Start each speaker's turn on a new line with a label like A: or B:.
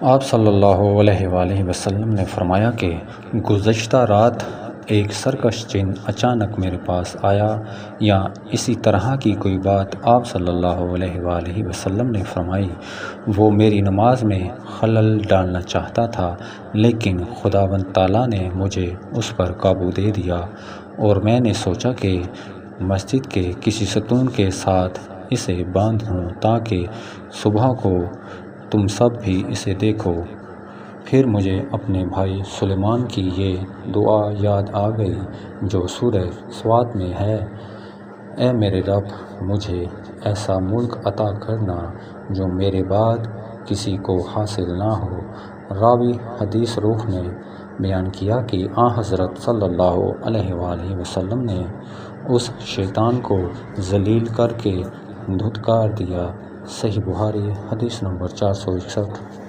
A: آپ صلی اللہ علیہ وآلہ وسلم نے فرمایا کہ گزشتہ رات ایک سرکش جن اچانک میرے پاس آیا، یا اسی طرح کی کوئی بات آپ صلی اللہ علیہ وآلہ وسلم نے فرمائی۔ وہ میری نماز میں خلل ڈالنا چاہتا تھا، لیکن خداوند تعالیٰ نے مجھے اس پر قابو دے دیا، اور میں نے سوچا کہ مسجد کے کسی ستون کے ساتھ اسے باندھ دوں تاکہ صبح کو تم سب بھی اسے دیکھو۔ پھر مجھے اپنے بھائی سلیمان کی یہ دعا یاد آ گئی جو سورہ سوات میں ہے: اے میرے رب، مجھے ایسا ملک عطا کرنا جو میرے بعد کسی کو حاصل نہ ہو۔ راوی حدیث روح نے بیان کیا کہ حضرت صلی اللہ علیہ وآلہ وسلم نے اس شیطان کو ذلیل کر کے دھتکار دیا۔ صحیح بخاری حدیث نمبر 461۔